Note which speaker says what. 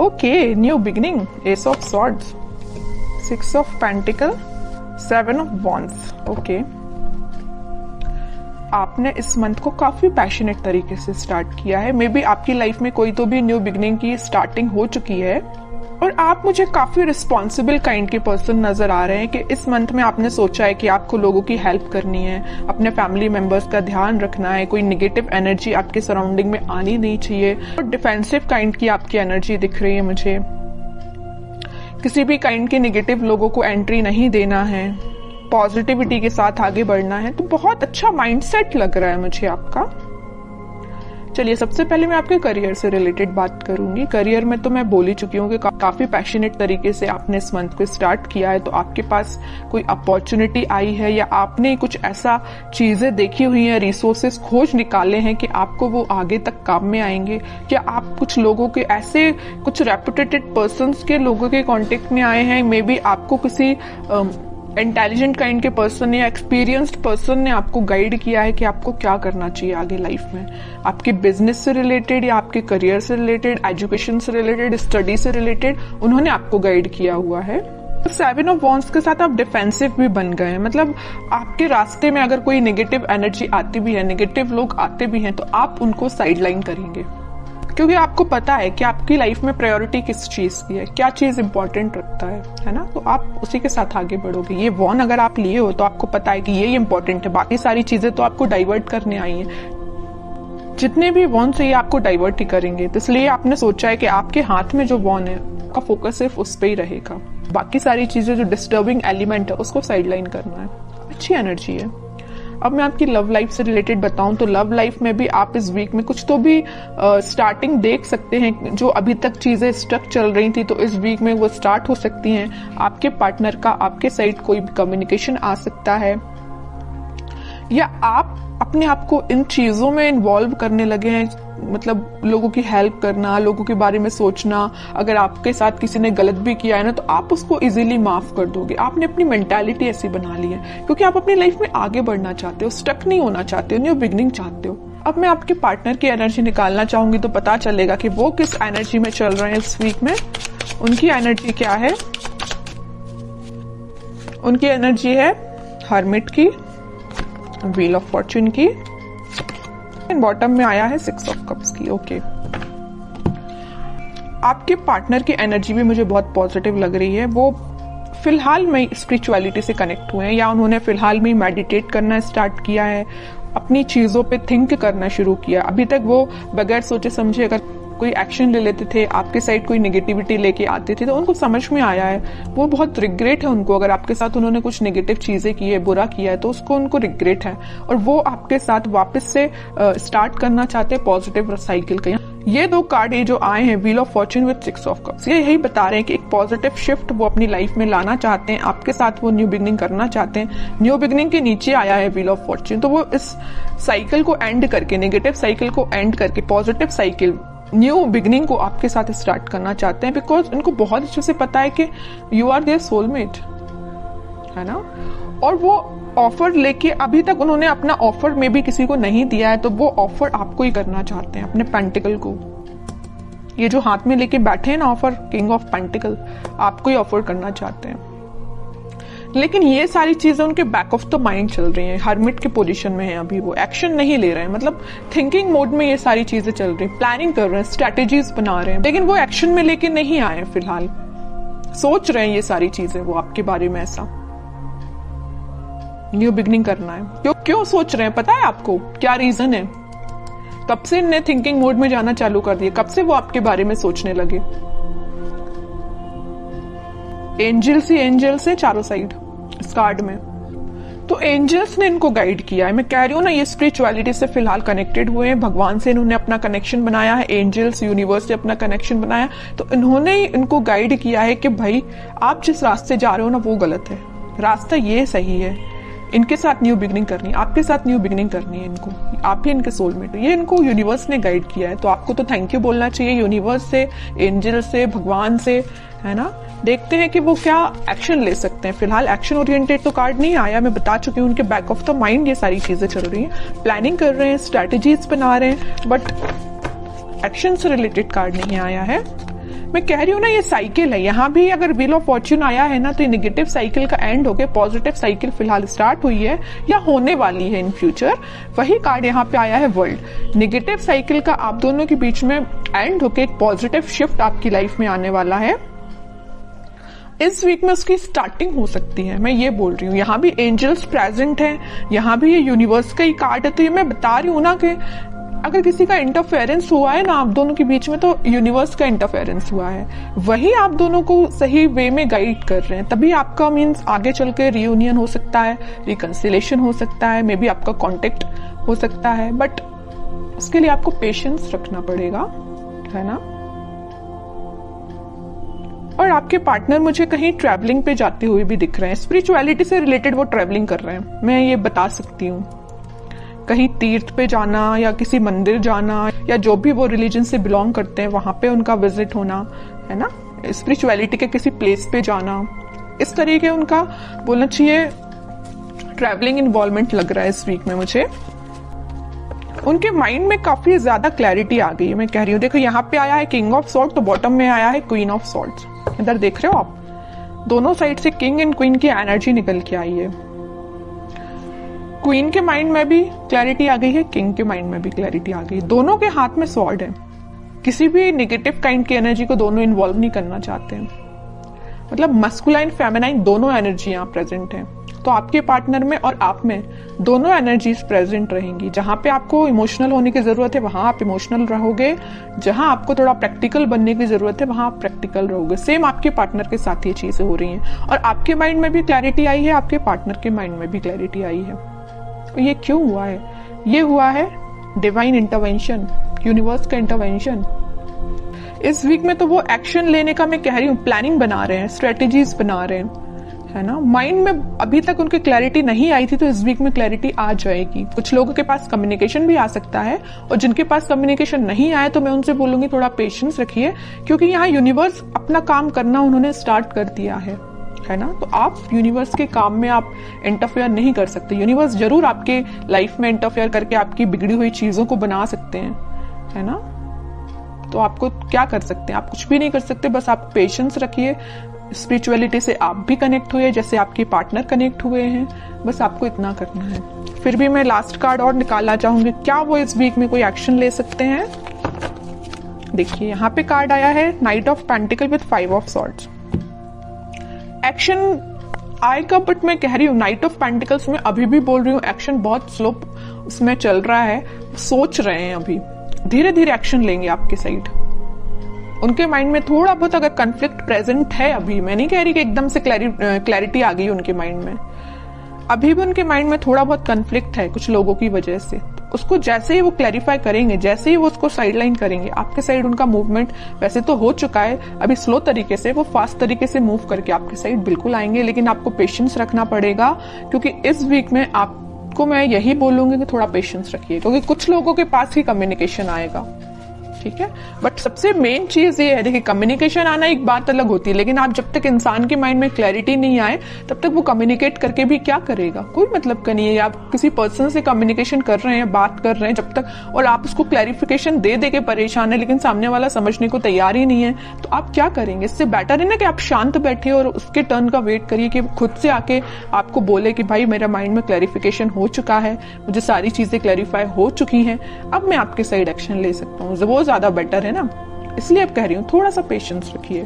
Speaker 1: Okay, new beginning, S of swords, 6 of pentacle, 7 of wands. Okay, आपने इस month को काफी पैशनेट तरीके से स्टार्ट किया है। मे बी आपकी लाइफ में कोई तो भी न्यू बिगिनिंग की स्टार्टिंग हो चुकी है और आप मुझे काफी रिस्पॉन्सिबल काइंड के पर्सन नजर आ रहे हैं कि इस मंथ में आपने सोचा है कि आपको लोगों की हेल्प करनी है, अपने फैमिली मेंबर्स का ध्यान रखना है, कोई नेगेटिव एनर्जी आपके सराउंडिंग में आनी नहीं चाहिए। और डिफेंसिव काइंड की आपकी एनर्जी दिख रही है मुझे, किसी भी काइंड के नेगेटिव लोगों को एंट्री नहीं देना है, पॉजिटिविटी के साथ आगे बढ़ना है। तो बहुत अच्छा माइंडसेट लग रहा है मुझे आपका। चलिए, सबसे पहले मैं आपके करियर से रिलेटेड बात करूंगी। करियर में तो मैं बोल ही चुकी हूँ कि काफी पैशनेट तरीके से आपने इस मंथ को स्टार्ट किया है। तो आपके पास कोई अपॉर्चुनिटी आई है या आपने कुछ ऐसा चीजें देखी हुई है, रिसोर्सेस खोज निकाले हैं कि आपको वो आगे तक काम में आएंगे। क्या आप कुछ लोगों के ऐसे कुछ रेपुटेटेड पर्संस के लोगों के कांटेक्ट में आए हैं? मे बी आपको किसी इंटेलिजेंट काइंड के पर्सन या एक्सपीरियंस्ड पर्सन ने आपको गाइड किया है कि आपको क्या करना चाहिए आगे लाइफ में। आपके बिजनेस से रिलेटेड या आपके करियर से रिलेटेड, एजुकेशन से रिलेटेड, स्टडी से रिलेटेड उन्होंने आपको गाइड किया हुआ है। 7 ऑफ वॉन्ड्स के साथ आप डिफेंसिव भी बन गए हैं। मतलब आपके रास्ते में अगर कोई नेगेटिव एनर्जी आती भी है, नेगेटिव लोग आते भी हैं, तो आप उनको साइडलाइन करेंगे, क्योंकि आपको पता है कि आपकी लाइफ में प्रायोरिटी किस चीज की है, क्या चीज इंपॉर्टेंट रखता है ना। तो आप उसी के साथ आगे बढ़ोगे। ये वॉन अगर आप लिए हो तो आपको पता है कि ये इंपॉर्टेंट है, बाकी सारी चीजें तो आपको डाइवर्ट करने आई हैं। जितने भी वॉन से ये आपको डाइवर्ट ही करेंगे, तो इसलिए आपने सोचा है कि आपके हाथ में जो वॉन है आपका फोकस सिर्फ उस पर ही रहेगा। बाकी सारी चीजें जो डिस्टर्बिंग एलिमेंट है उसको साइडलाइन करना है। अच्छी एनर्जी है। अब मैं आपकी लव लाइफ से रिलेटेड बताऊं तो लव लाइफ में भी आप इस वीक में कुछ तो भी स्टार्टिंग देख सकते हैं। जो अभी तक चीजें स्टक चल रही थी तो इस वीक में वो स्टार्ट हो सकती हैं। आपके पार्टनर का आपके साइड कोई भी कम्युनिकेशन आ सकता है, या आप अपने आप को इन चीजों में इन्वॉल्व करने लगे हैं। मतलब लोगों की हेल्प करना, लोगों के बारे में सोचना। अगर आपके साथ किसी ने गलत भी किया है ना, तो आप उसको इजीली माफ कर दोगे। आपने अपनी मेंटालिटी ऐसी बना ली है क्योंकि आप अपनी लाइफ में आगे बढ़ना चाहते हो, स्टक नहीं होना चाहते हो, न्यू बिगिनिंग चाहते हो। अब मैं आपके पार्टनर की एनर्जी निकालना चाहूंगी तो पता चलेगा कि वो किस एनर्जी में चल रहे हैं इस वीक में। उनकी एनर्जी क्या है? उनकी एनर्जी है हर्मिट की, व्हील ऑफ फॉर्च्यून की, बॉटम में आया है 6 ऑफ कप्स की। ओके, आपके पार्टनर की एनर्जी भी मुझे बहुत पॉजिटिव लग रही है। वो फिलहाल में स्पिरिचुअलिटी से कनेक्ट हुए हैं, या उन्होंने फिलहाल में मेडिटेट करना स्टार्ट किया है, अपनी चीजों पे थिंक करना शुरू किया। अभी तक वो बगैर सोचे समझे अगर कोई एक्शन ले लेते थे, आपके साइड कोई नेगेटिविटी लेके आते थे, तो उनको समझ में आया है, वो बहुत रिग्रेट है उनको। अगर आपके साथ उन्होंने कुछ नेगेटिव चीजें की है, बुरा किया है, तो उसको उनको रिग्रेट है और वो आपके साथ वापस से स्टार्ट करना चाहते हैं पॉजिटिव साइकिल का। ये 2 कार्ड ये जो आए हैं, wheel of Fortune with 6 of cups, ये यही बता रहे हैं कि एक पॉजिटिव शिफ्ट वो अपनी लाइफ में लाना चाहते हैं, आपके साथ वो न्यू बिगिनिंग करना चाहते हैं। न्यू बिगिनिंग के नीचे आया है व्हील ऑफ फॉर्च्यून, तो वो इस साइकिल को एंड करके, नेगेटिव साइकिल को एंड करके पॉजिटिव साइकिल, न्यू बिगिनिंग को आपके साथ स्टार्ट करना चाहते हैं। बिकॉज उनको बहुत अच्छे से पता है कि यू आर देयर सोलमेट, है ना। और वो ऑफर लेके, अभी तक उन्होंने अपना ऑफर में भी किसी को नहीं दिया है, तो वो ऑफर आपको ही करना चाहते हैं, अपने पेंटिकल को। ये जो हाथ में लेके बैठे हैं ना ऑफर, किंग ऑफ पेंटिकल, आपको ही ऑफर करना चाहते हैं। लेकिन ये सारी चीजें उनके बैक ऑफ द माइंड चल रही हैं। हर्मिट के पोजीशन में है अभी, वो एक्शन नहीं ले रहे हैं। मतलब थिंकिंग मोड में ये सारी चीजें चल रही हैं, प्लानिंग कर रहे हैं, स्ट्रेटेजीज बना रहे हैं, लेकिन वो एक्शन में लेके नहीं आए फिलहाल। सोच रहे हैं ये सारी चीजें वो आपके बारे में, ऐसा न्यू बिगिनिंग करना है। क्यों सोच रहे हैं पता है आपको? क्या रीजन है? कब से इन्हें थिंकिंग मोड में जाना चालू कर दिया? कब से वो आपके बारे में सोचने लगे? एंजल्स ही एंजल्स है चारों साइड इस कार्ड में। तो एंजल्स ने इनको गाइड किया है। मैं कह रही हूँ ना, ये स्पिरिचुअलिटी से फिलहाल कनेक्टेड हुए हैं, भगवान से इन्होंने अपना कनेक्शन बनाया है, एंजल्स यूनिवर्स से अपना कनेक्शन बनाया। तो इन्होंने इनको गाइड किया है कि भाई आप जिस रास्ते जा रहे हो ना वो गलत है, रास्ता ये सही है। इनके साथ न्यू बिगिनिंग करनी है, आपके साथ न्यू बिगिनिंग करनी है इनको, आप ही इनके सोलमेट हो। ये इनको यूनिवर्स ने गाइड किया है, तो आपको तो थैंक यू बोलना चाहिए यूनिवर्स से, एंजल से, भगवान से, है ना। देखते हैं कि वो क्या एक्शन ले सकते हैं। फिलहाल एक्शन ओरिएंटेड तो कार्ड नहीं आया, मैं बता चुकी हूँ। उनके बैक ऑफ द माइंड ये सारी चीजें चल रही हैं, प्लानिंग कर रहे हैं, स्ट्रैटेजीज बना रहे हैं, बट एक्शन से रिलेटेड कार्ड नहीं आया है। मैं कह रही हूँ ना, ये साइकिल है। यहाँ भी अगर व्हील ऑफ फॉर्च्यून आया है ना, तो ये नेगेटिव साइकिल का एंड हो गया, पॉजिटिव साइकिल फिलहाल स्टार्ट हुई है या होने वाली है इन फ्यूचर। वही कार्ड यहाँ पे आया है वर्ल्ड। नेगेटिव साइकिल का आप दोनों के बीच में एंड होके एक पॉजिटिव शिफ्ट आपकी लाइफ में आने वाला है। इस वीक में उसकी स्टार्टिंग हो सकती है, मैं ये बोल रही हूँ। यहाँ भी एंजल्स प्रेजेंट हैं, यहाँ भी ये यूनिवर्स का ही कार्ड है। तो ये मैं बता रही हूँ ना कि अगर किसी का इंटरफेरेंस हुआ है ना आप दोनों के बीच में, तो यूनिवर्स का इंटरफेरेंस हुआ है, वही आप दोनों को सही वे में गाइड कर रहे हैं। तभी आपका मीन्स आगे चल के रियूनियन हो सकता है, रिकंसिलेशन हो सकता है, मे बी आपका कॉन्टेक्ट हो सकता है, बट उसके लिए आपको पेशेंस रखना पड़ेगा, है ना। और आपके पार्टनर मुझे कहीं ट्रैवलिंग पे जाते हुए भी दिख रहे हैं, स्पिरिचुअलिटी से रिलेटेड वो ट्रैवलिंग कर रहे हैं, मैं ये बता सकती हूँ। कहीं तीर्थ पे जाना या किसी मंदिर जाना, या जो भी वो रिलीजन से बिलोंग करते हैं वहां पे उनका विजिट होना, है ना। स्पिरिचुअलिटी के किसी प्लेस पे जाना, इस तरीके उनका बोलना चाहिए ट्रैवलिंग इन्वॉल्वमेंट लग रहा है इस वीक में मुझे। उनके माइंड में काफी ज्यादा क्लैरिटी आ गई है, मैं कह रही हूँ। देखो यहाँ पे आया है किंग ऑफ सॉर्ड, तो बॉटम में आया है क्वीन ऑफ सॉर्ड्स। इधर देख रहे हो आप, दोनों साइड से किंग एंड क्वीन की एनर्जी निकल के आई है। क्वीन के माइंड में भी क्लैरिटी आ गई है, किंग के माइंड में भी क्लैरिटी आ गई है। दोनों के हाथ में स्वॉर्ड है। किसी भी नेगेटिव काइंड की एनर्जी को दोनों इन्वॉल्व नहीं करना चाहते हैं। मतलब मस्कुलाइन फेमिनाइन दोनों एनर्जी यहाँ प्रेजेंट है। तो आपके पार्टनर में और आप में दोनों एनर्जीज प्रेजेंट रहेंगी। जहां पे आपको इमोशनल होने की जरूरत है वहां आप इमोशनल रहोगे, जहां आपको थोड़ा प्रैक्टिकल बनने की जरूरत है वहां आप प्रैक्टिकल रहोगे। सेम आपके पार्टनर के साथ ये चीजें हो रही हैं। और आपके माइंड में भी क्लैरिटी आई है, आपके पार्टनर के माइंड में भी क्लैरिटी आई है। तो ये क्यों हुआ है? ये हुआ है डिवाइन इंटरवेंशन, यूनिवर्स का इंटरवेंशन। इस वीक में तो वो एक्शन लेने का मैं कह रही हूँ प्लानिंग बना रहे हैं, स्ट्रेटेजीज बना रहे हैं, है ना। माइंड में अभी तक उनकी क्लैरिटी नहीं आई थी, तो इस वीक में क्लैरिटी आ जाएगी। कुछ लोगों के पास कम्युनिकेशन भी आ सकता है, और जिनके पास कम्युनिकेशन नहीं आया तो मैं उनसे बोलूंगी थोड़ा पेशेंस रखिए, क्योंकि यहाँ यूनिवर्स अपना काम करना उन्होंने स्टार्ट कर दिया है ना। तो आप यूनिवर्स के काम में आप इंटरफेयर नहीं कर सकते। यूनिवर्स जरूर आपके लाइफ में इंटरफेयर करके आपकी बिगड़ी हुई चीजों को बना सकते हैं, है ना। तो आपको क्या कर सकते हैं? आप कुछ भी नहीं कर सकते, बस आप पेशेंस रखिए। स्पिरिचुअलिटी से आप भी कनेक्ट हुए जैसे आपके पार्टनर कनेक्ट हुए हैं, बस आपको इतना करना है। फिर भी मैं लास्ट कार्ड और निकालना चाहूंगी, क्या वो इस वीक में कोई एक्शन ले सकते हैं। देखिए यहाँ पे कार्ड आया है night of pentacle with 5 of swords. Action आएगा, बट मैं कह रही हूँ नाइट ऑफ पेंटिकल्स में अभी भी बोल रही हूँ एक्शन बहुत स्लो उसमें चल रहा है। सोच रहे हैं, अभी धीरे धीरे एक्शन लेंगे आपके साइड। उनके माइंड में थोड़ा बहुत अगर कन्फ्लिक्ट प्रेजेंट है, अभी मैं नहीं कह रही कि एकदम से क्लैरिटी आ गई उनके माइंड में, अभी भी उनके माइंड में थोड़ा बहुत कन्फ्लिक्ट है कुछ लोगों की वजह से। उसको जैसे ही वो क्लैरिफाई करेंगे, जैसे ही वो उसको साइडलाइन करेंगे, आपके साइड उनका मूवमेंट वैसे तो हो चुका है, अभी स्लो तरीके से, वो फास्ट तरीके से मूव करके आपके साइड बिल्कुल आएंगे। लेकिन आपको पेशेंस रखना पड़ेगा, क्योंकि इस वीक में आपको मैं यही बोलूंगी कि थोड़ा पेशेंस रखिए, क्योंकि कुछ लोगों के पास ही कम्युनिकेशन आएगा, ठीक है। बट सबसे मेन चीज ये है, देखिए कम्युनिकेशन आना एक बात अलग होती है, लेकिन आप जब तक इंसान के माइंड में क्लैरिटी नहीं आए तब तक वो कम्युनिकेट करके भी क्या करेगा, कोई मतलब का नहीं है। आप किसी पर्सन से कम्युनिकेशन कर रहे हैं, बात कर रहे हैं जब तक, और आप उसको क्लैरिफिकेशन दे दे के परेशान है, लेकिन सामने वाला समझने को तैयार ही नहीं है, तो आप क्या करेंगे। इससे बेटर है ना कि आप शांत बैठिए और उसके टर्न का वेट करिए कि खुद से आके आपको बोले कि भाई मेरा माइंड में क्लैरिफिकेशन हो चुका है, मुझे सारी चीजें क्लैरिफाई हो चुकी हैं, अब मैं आपके साइड एक्शन ले सकता हूँ। वो ज्यादा बेटर है ना, इसलिए अब कह रही हूँ थोड़ा सा पेशेंस रखिए।